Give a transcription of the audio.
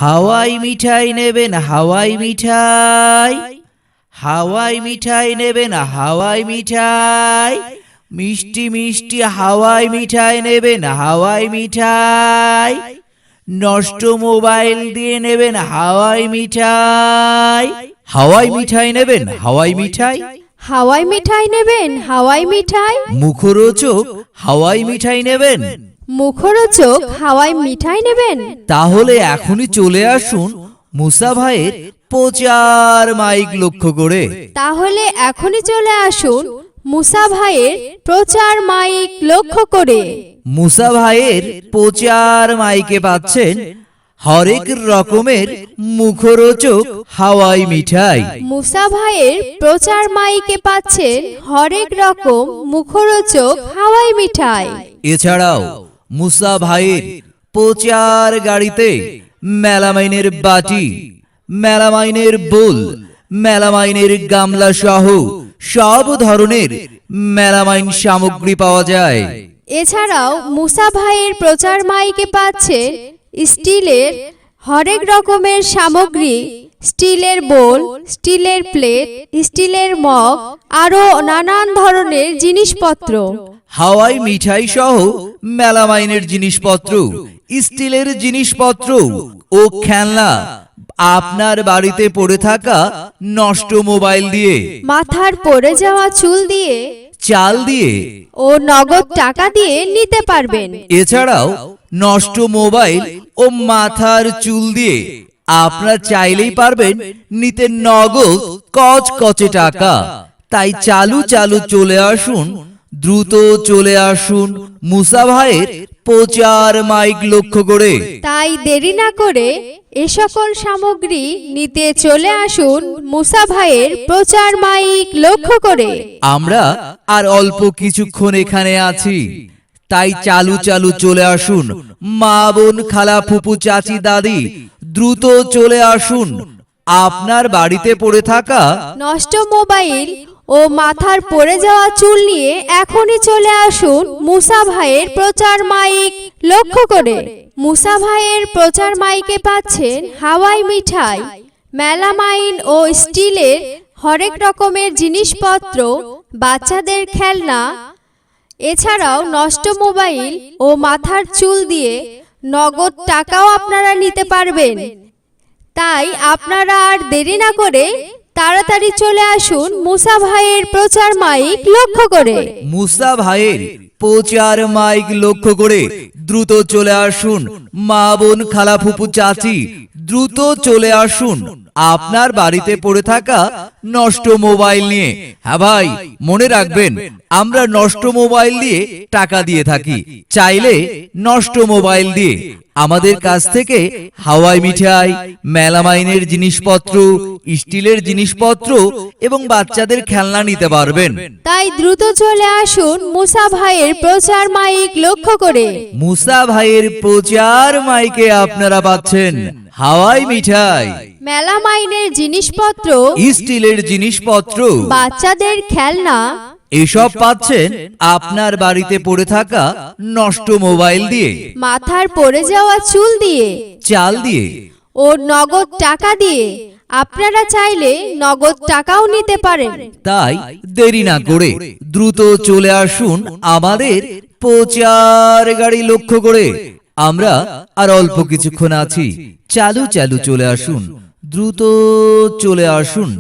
হাওয়াই মিঠাই নেবেন হাওয়াই মিঠাই, হাওয়াই মিঠাই নেবেন হাওয়াই মিঠাই, মিষ্টি মিষ্টি হাওয়াই মিঠাই নেবেন হাওয়াই মিঠাই, নষ্ট মোবাইল দিয়ে নেবেন হাওয়াই মিঠাই। হাওয়াই মিঠাই নেবেন হাওয়াই মিঠাই, হাওয়াই মিঠাই নেবেন হাওয়াই মিঠাই, মুখরোচক হাওয়াই মিঠাই নেবেন, মুখরোচক হাওয়াই মিঠাই নেবেন। তাহলে এখনই চলে আসুন মুসা ভাইয়ের প্রচার মাইক লক্ষ্য করে। তাহলে এখনই চলে আসুন মুসা ভাইয়ের প্রচার মাইক লক্ষ্য করে। মুসা ভাইয়ের প্রচার মাইকে পাচ্ছেন হরেক রকমের মুখরোচক হাওয়াই মিঠাই। মুসা ভাইয়ের প্রচার মাইকে পাচ্ছেন হরেক রকম মুখরোচক হাওয়াই মিঠাই। এছাড়াও মুসা ভাইয়ের প্রচার গাড়িতে মেলামাইনের বাটি, মেলামাইনের বোল, মেলামাইনের গামলা সহ সব ধরনের মেলামাইন সামগ্রী পাওয়া যায়। এছাড়াও মুসা ভাইয়ের প্রচার মাইকে পাচ্ছেন স্টিলের হরেক রকমের সামগ্রী, স্টিলের বোল, স্টিলের প্লেট, স্টিলের মগ, আরো নানান ধরনের জিনিসপত্র। হাওয়াই মিঠাই সহ মেলামাইনের জিনিসপত্র, স্টিলের জিনিসপত্র ও খেলনা আপনার বাড়িতে পড়ে থাকা নষ্ট মোবাইল দিয়ে, মাথার পড়ে যাওয়া চুল দিয়ে, চাল দিয়ে ও নগদ টাকা দিয়ে নিতে পারবেন। এছাড়াও নষ্ট মোবাইল ও মাথার চুল দিয়ে আপনারা চাইলেই পারবেন নিতে নগদ কচকচে টাকা। তাই চালু চালু চলে আসুন, দ্রুত চলে আসুন মুসা ভাইয়ের প্রচার মাইক লক্ষ্য করে। তাই দেরি না করে এ সকল সামগ্রী নিতে চলে আসুন মুসা ভাইয়ের প্রচার মাইক লক্ষ্য করে। আমরা আর অল্প কিছুক্ষণ এখানে আছি, তাই চালু চালু চলে আসুন মা বোন খালা ফুপু চাচি দাদি, দ্রুত চলে আসুন আপনার বাড়িতে পড়ে থাকা নষ্ট মোবাইল ও মাথার পড়ে যাওয়া চুল নিয়ে এখনই চলে আসুন মুসা ভাইয়ের প্রচার মাইক লক্ষ্য করে। মুসা ভাইয়ের প্রচার মাইকে পাচ্ছেন হাওয়াই মিঠাই, মেলামাইন ও স্টিলের হরেক রকমের জিনিসপত্র, বাচ্চাদের খেলনা। এছাড়াও নষ্ট মোবাইল ও মাথার চুল দিয়ে নগদ টাকাও আপনারা নিতে পারবেন। তাই আপনারা আর দেরি না করে তাড়াতাড়ি চলে আসুন মুসা ভাইয়ের প্রচার মাইক লক্ষ্য করে। মুসা ভাইয়ের প্রচার মাইক লক্ষ্য করে দ্রুত চলে আসুন মা বোন খালা ফুপু চাচি, দ্রুত চলে আসুন আপনার বাড়িতে পড়ে থাকা নষ্ট মোবাইল নিয়ে। হ্যাঁ ভাই, মনে রাখবেন আমরা নষ্ট মোবাইল দিয়ে টাকা দিয়ে থাকি। চাইলে নষ্ট মোবাইল দিয়ে আমাদের কাছ থেকে হাওয়াই মিঠাই, মেলামাইনের জিনিসপত্র, স্টিলের জিনিসপত্র এবং বাচ্চাদের খেলনা নিতে পারবেন। তাই দ্রুত চলে আসুন মুসা ভাইয়ের প্রচার মাইক লক্ষ্য করে। মুসা ভাইয়ের প্রচার মাইকে আপনারা পাচ্ছেন হাওয়াই মিঠাই, মেলামাইনের জিনিসপত্র, স্টিলের জিনিসপত্র, বাচ্চাদের খেলনা। এসব পাচ্ছেন আপনার বাড়িতে পড়ে থাকা নষ্ট মোবাইল দিয়ে, মাথার পড়ে যাওয়া চুল দিয়ে, চাল দিয়ে ও নগদ টাকা দিয়ে। আপনারা চাইলে নগদ টাকাও নিতে পারেন। তাই দেরি না করে দ্রুত চলে আসুন আমাদের প্রচার গাড়ি লক্ষ্য করে। আমরা আর অল্প কিছুক্ষণ আছি, চালু চালু চলে আসুন, দ্রুত চলে আসুন।